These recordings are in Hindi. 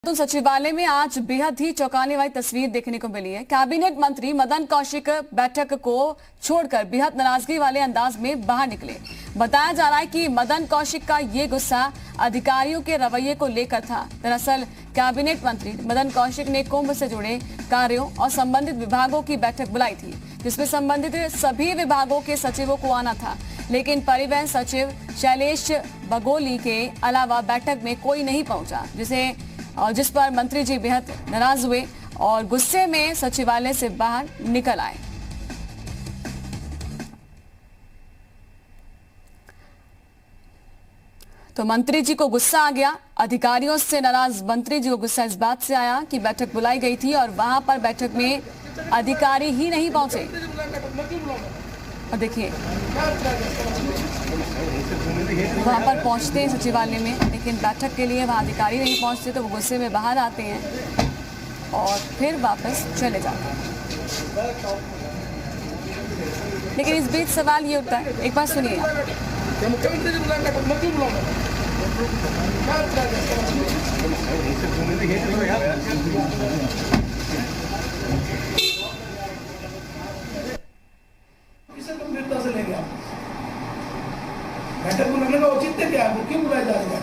तो सचिवालय में आज बेहद ही चौंकाने वाली तस्वीर देखने को मिली है। कैबिनेट मंत्री मदन कौशिक बैठक को छोड़कर बेहद नाराजगी वाले अंदाज में बाहर निकले। बताया जा रहा है कि मदन कौशिक का ये गुस्सा अधिकारियों के रवैये को लेकर था। दरअसल कैबिनेट मंत्री मदन कौशिक ने कुंभ से जुड़े कार्यों और संबंधित विभागों की बैठक बुलाई थी, जिसमें संबंधित सभी विभागों के सचिवों को आना था, लेकिन परिवहन सचिव शैलेश बगोली के अलावा बैठक में कोई नहीं पहुंचा, जिस पर मंत्री जी बेहद नाराज हुए और गुस्से में सचिवालय से बाहर निकल आए। तो मंत्री जी को गुस्सा आ गया। अधिकारियों से नाराज मंत्री जी को गुस्सा इस बात से आया कि बैठक बुलाई गई थी और वहां पर बैठक में अधिकारी ही नहीं पहुंचे। और देखिए वहां पर पहुंचते हैं सचिवालय में, लेकिन बैठक के लिए वहां अधिकारी नहीं पहुंचते, तो वो गुस्से में बाहर आते हैं और फिर वापस चले जाते हैं। लेकिन इस बीच सवाल ये उठता है, एक बार सुनिए। गंभीरता से लेंगे आप बैठक बुलाने का औचित्य क्या है? क्यों बुलाया जा रहा है?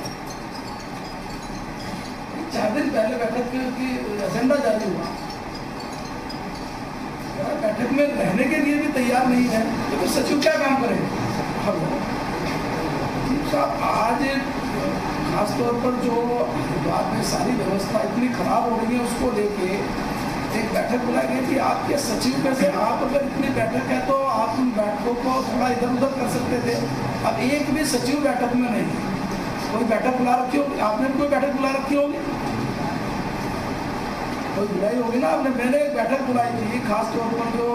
4 दिन पहले बैठक की एजेंडा जारी हुआ, बैठक में रहने के लिए भी तैयार नहीं है, तो फिर सचिव क्या काम करेंगे? आज खासतौर पर जो बाद में सारी व्यवस्था इतनी खराब हो रही है, उसको लेके एक बैठक बुलाई गई थी। आपके सचिव में से आप अगर इतनी बैठक है तो आप उन बैठकों को थोड़ा इधर उधर कर सकते थे। अब एक भी सचिव बैठक में नहीं, कोई बैठक बुला रखी होगी आपने, कोई बैठक बुला रखी होगी, कोई बुलाई होगी ना आपने। मैंने एक बैठक बुलाई थी खासतौर पर जो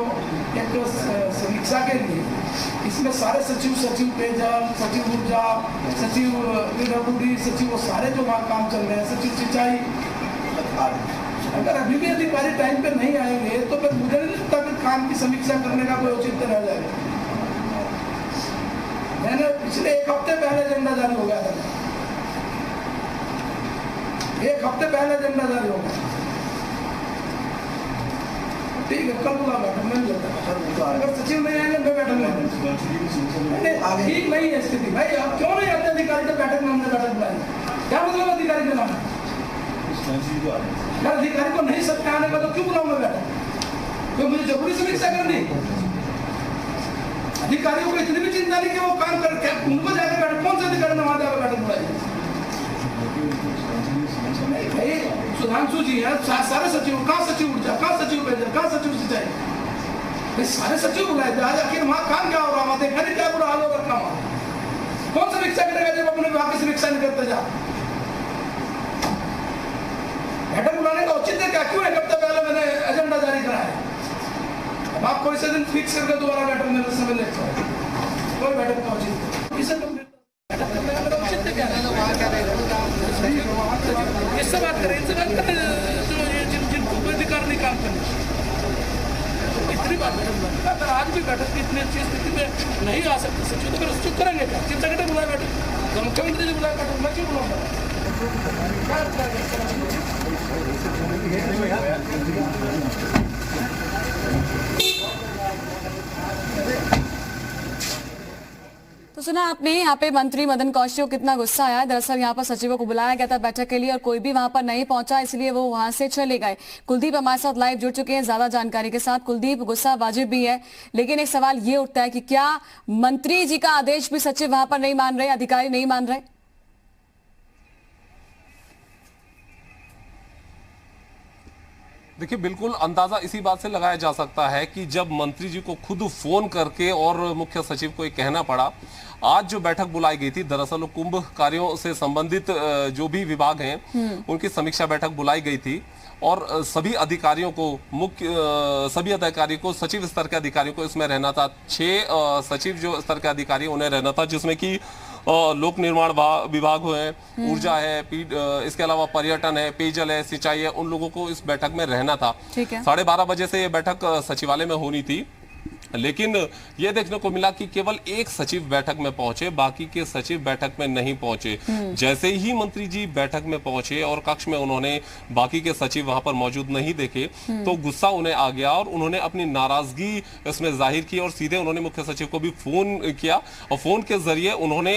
एक समीक्षा के लिए, इसमें सारे सचिव, सचिव पेयजल, सचिव ऊर्जा, सचिव पीडब्ल्यूडी, सचिव वो सारे जो वहाँ काम चल रहे हैं, सचिव सिंचाई। अगर अभी भी अधिकारी टाइम पे नहीं आएंगे तो फिर मुझे नहीं लगता कि काम की समीक्षा करने का कोई औचित्य रह जाएगा। मैंने पिछले 1 हफ्ते पहले एजेंडा जारी हो गया था, 1 हफ्ते पहले एजेंडा जारी हो गया। ठीक है, कल बुला बैठक में नहीं लगता, अगर सचिव नहीं आएंगे मैं बैठक में ठीक नहीं है स्थिति। भाई आप क्यों नहीं आते अधिकारी तो बैठक में? हमने बैठक बुलाई, क्या मतलब अधिकारी के नाम? अधिकारी को नहीं सकते आने का तो क्यों बुलाऊं मैं बैठक? तो मुझे जरूरी समीक्षा करनी। अधिकारियों को इतनी भी चिंता नहीं कि वो काम कर, क्या उनको जाकर बैठक, कौन से अधिकारी ने वहां जाकर बैठक बुलाई? नहीं भाई, सुधांशु जी है, सारे सचिव, कहाँ सचिव ऊर्जा, कहाँ सचिव पेयजल, कहाँ सचिव सिंचाई, सारे सचिव बुलाए थे। आज आखिर वहां काम क्या हो रहा, वहां देखा नहीं क्या बुरा हाल हो रखा वहां। कौन समीक्षा करेगा जब अपने विभाग की समीक्षा नहीं करते? जा बैठक बुलाने का औचित्य क्या? क्यों 1 हफ्ते पहले मैंने एजेंडा जारी करा है? अब आप कोई से दिन फिक्स करके दोबारा बैठक में समय ले सकते, कोई बैठक का औचित्य किसे औचित्य क्या है? इससे बात करें, इनसे बात करें जो जिनको कोई अधिकार नहीं काम करने, इतनी बात है। अगर आज भी बैठक की इतनी अच्छी स्थिति में नहीं आ सकते सचिव, तो फिर चुप करेंगे क्या? चीफ सेक्रेटरी बुलाए बैठक, मुख्यमंत्री जी बुलाए बैठक, मैं क्यों बुलाऊंगा? तो सुना आपने यहाँ पे मंत्री मदन कौशिक को कितना गुस्सा आया। दरअसल यहाँ पर सचिवों को बुलाया गया था बैठक के लिए और कोई भी वहां पर नहीं पहुंचा, इसलिए वो वहां से चले गए। कुलदीप हमारे साथ लाइव जुड़ चुके हैं ज्यादा जानकारी के साथ। कुलदीप, गुस्सा वाजिब भी है, लेकिन एक सवाल ये उठता है कि क्या मंत्री जी का आदेश भी सचिव वहां पर नहीं मान रहे, अधिकारी नहीं मान रहे? देखिए, बिल्कुल अंदाजा इसी बात से लगाया जा सकता है कि जब मंत्री जी को खुद फोन करके और मुख्य सचिव को ये कहना पड़ा, आज जो बैठक बुलाई गई थी, दरअसल कुंभ कार्यों से संबंधित जो भी विभाग हैं उनकी समीक्षा बैठक बुलाई गई थी और सभी अधिकारियों को सभी अधिकारियों को, सचिव स्तर के अधिकारियों को इसमें रहना था। 6 सचिव जो स्तर के अधिकारी उन्हें रहना था, जिसमें कि लोक निर्माण विभाग है, ऊर्जा है, इसके अलावा पर्यटन है, पेयजल है, सिंचाई है, उन लोगों को इस बैठक में रहना था। 12:30 बजे से ये बैठक सचिवालय में होनी थी लेकिन यह देखने को मिला कि केवल एक सचिव बैठक में पहुंचे, बाकी के सचिव बैठक में नहीं पहुंचे। जैसे ही मंत्री जी बैठक में पहुंचे और कक्ष में उन्होंने बाकी के सचिव वहां पर मौजूद नहीं देखे तो गुस्सा उन्हें आ गया और उन्होंने अपनी नाराजगी इसमें जाहिर की और सीधे उन्होंने मुख्य सचिव को भी फोन किया और फोन के जरिए उन्होंने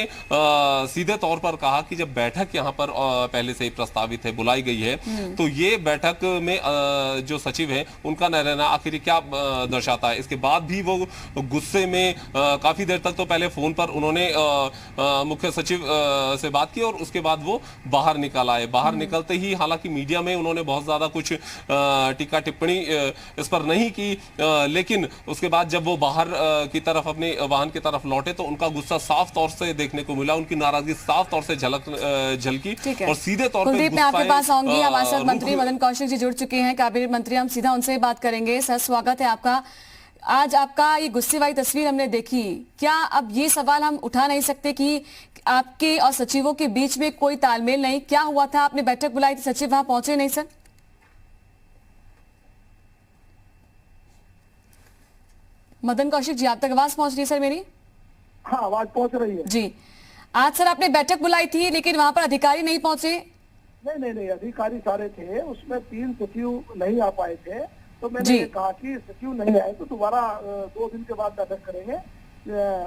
सीधे तौर पर कहा कि जब बैठक यहां पर पहले से ही प्रस्तावित है, बुलाई गई है, तो ये बैठक में जो सचिव है उनका न रहना आखिर क्या दर्शाता है। इसके बाद भी वो गुस्से में काफी देर तक तो पहले फोन पर उन्होंने मुख्य सचिव से बात की और उसके बाद वो बाहर निकल आए। बाहर निकलते ही हालांकि मीडिया में उन्होंने बहुत ज्यादा कुछ टीका टिप्पणी इस पर नहीं की, लेकिन उसके बाद जब वो बाहर की तरफ अपने वाहन की तरफ लौटे तो उनका गुस्सा साफ तौर से देखने को मिला, उनकी नाराजगी साफ तौर से झलकी और सीधे तौर पर कुलदीप, मैं आपके पास आऊंगी। हमारे साथ मंत्री मदन कौशिक जी जुड़ चुके हैं, कैबिनेट मंत्री, हम सीधा उनसे बात करेंगे। सर, स्वागत है आपका। आज आपका ये गुस्से वाली तस्वीर हमने देखी, क्या अब ये सवाल हम उठा नहीं सकते कि आपके और सचिवों के बीच में कोई तालमेल नहीं? क्या हुआ था? आपने बैठक बुलाई थी, सचिव वहां पहुंचे नहीं? सर, मदन कौशिक जी, आप तक आवाज पहुंच रही है सर मेरी? हाँ, आवाज पहुंच रही है जी। आज सर आपने बैठक बुलाई थी लेकिन वहां पर अधिकारी नहीं पहुंचे? नहीं, अधिकारी सारे थे, उसमें 3 सचिव नहीं आ पाए थे, तो मैंने कहा कि सचिव नहीं आए तो दोबारा 2 दिन के बाद बैठक करेंगे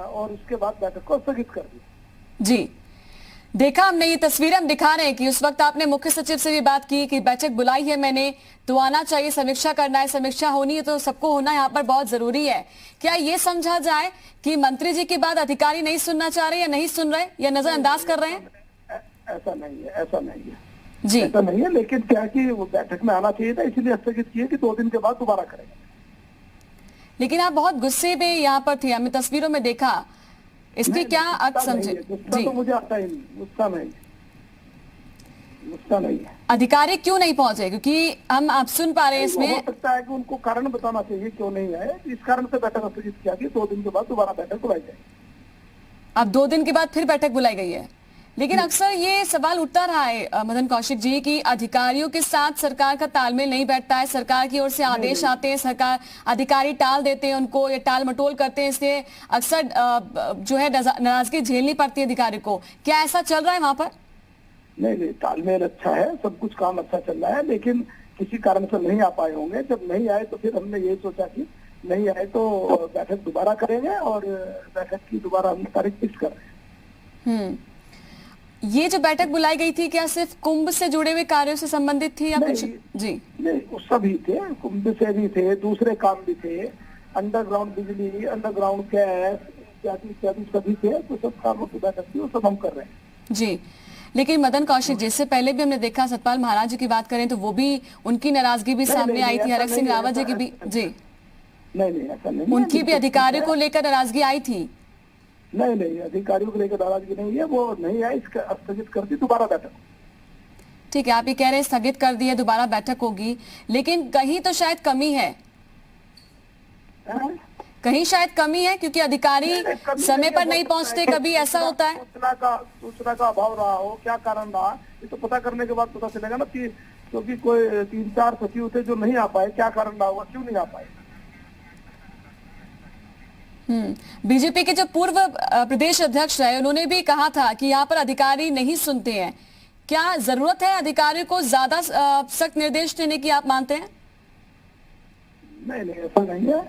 और उसके बाद बैठक को स्थगित कर दी। जी, देखा हमने ये तस्वीरें, हम दिखा रहे हैं कि उस वक्त आपने मुख्य सचिव से भी बात की कि बैठक बुलाई है मैंने तो आना चाहिए, समीक्षा करना है, समीक्षा होनी है तो सबको होना यहाँ पर बहुत जरूरी है। क्या ये समझा जाए कि मंत्री जी की बात अधिकारी नहीं सुनना चाह रहे या नहीं सुन रहे या नजरअंदाज कर रहे हैं? ऐसा नहीं है जी, ऐसा नहीं है, लेकिन क्या कि वो बैठक में आना चाहिए था, इसीलिए स्थगित किए कि 2 दिन के बाद दोबारा करेंगे। लेकिन आप बहुत गुस्से में यहाँ पर थे, हमने तस्वीरों में देखा, इसकी क्या अर्थ समझे? गुस्सा तो मुझे आता ही नहीं, गुस्सा नहीं है। अधिकारी क्यों नहीं पहुंचे? क्योंकि हम आप सुन पा रहे हैं इसमें, हो सकता है कि उनको कारण बताना चाहिए क्यों नहीं आए, इस कारण से बैठक स्थगित किया कि 2 दिन के बाद दोबारा बैठक बुलाई जाएगी। अब 2 दिन के बाद फिर बैठक बुलाई गई है, लेकिन अक्सर ये सवाल उठता रहा है मदन कौशिक जी कि अधिकारियों के साथ सरकार का तालमेल नहीं बैठता है, सरकार की ओर से आदेश आते हैं, सरकार अधिकारी टाल देते हैं उनको या टाल मटोल करते हैं, इसलिए अक्सर जो है नाराजगी झेलनी पड़ती है अधिकारी को। क्या ऐसा चल रहा है वहां पर? नहीं, तालमेल अच्छा है, सब कुछ काम अच्छा चल रहा है, लेकिन किसी कारण से नहीं आ पाए होंगे। जब नहीं आए तो फिर हमने यही सोचा कि नहीं आए तो बैठक दोबारा करेंगे और बैठक की दोबारा हमने तारीख फिक्स कर रहे हैं। ये जो बैठक बुलाई गई थी क्या सिर्फ कुंभ से जुड़े हुए कार्यों से संबंधित थी या कुछ? जी नहीं, सभी थे, कुंभ से भी थे, दूसरे काम भी थे, अंडरग्राउंड बिजली, अंडरग्राउंड गैस इत्यादि सभी थे, तो सब कामों की बैठक थी, वो सब हम कर रहे हैं। जी, लेकिन मदन कौशिक जिससे पहले भी हमने देखा, सतपाल महाराज जी की बात करें तो वो भी, उनकी नाराजगी भी सामने आई थी, हरक सिंह रावत जी की भी। जी नहीं, ऐसा नहीं, उनकी भी अधिकारियों को लेकर नाराजगी आई थी? नहीं, अधिकारियों को लेकर नाराजगी नहीं है, वो नहीं है, इसका स्थगित कर दी, दोबारा बैठक। ठीक है, आप ये कह रहे हैं स्थगित कर दी है, दोबारा बैठक होगी, लेकिन कहीं तो शायद कमी है, कहीं शायद कमी है क्योंकि अधिकारी समय पर नहीं पहुंचते, कभी ऐसा होता है सूचना का अभाव रहा हो, क्या कारण रहा, ये तो पता करने के बाद पता चलेगा ना, क्योंकि कोई 3-4 सचिव थे जो नहीं आ पाए, क्या कारण रहा होगा, क्यों नहीं आ पाए। बीजेपी के जो पूर्व प्रदेश अध्यक्ष रहे उन्होंने भी कहा था कि यहाँ पर अधिकारी नहीं सुनते हैं। क्या जरूरत है अधिकारियों को ज्यादा सख्त निर्देश देने की, आप मानते हैं? नहीं, ऐसा नहीं है,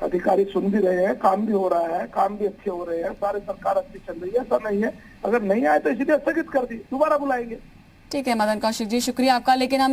अधिकारी सुन भी रहे हैं, काम भी हो रहा है, काम भी अच्छे हो रहे हैं, सारे सरकार अच्छी चल रही है, ऐसा नहीं है। अगर नहीं आए तो इसलिए स्थगित कर दी, दोबारा बुलाएंगे। ठीक है मदन कौशिक जी, शुक्रिया आपका। लेकिन हम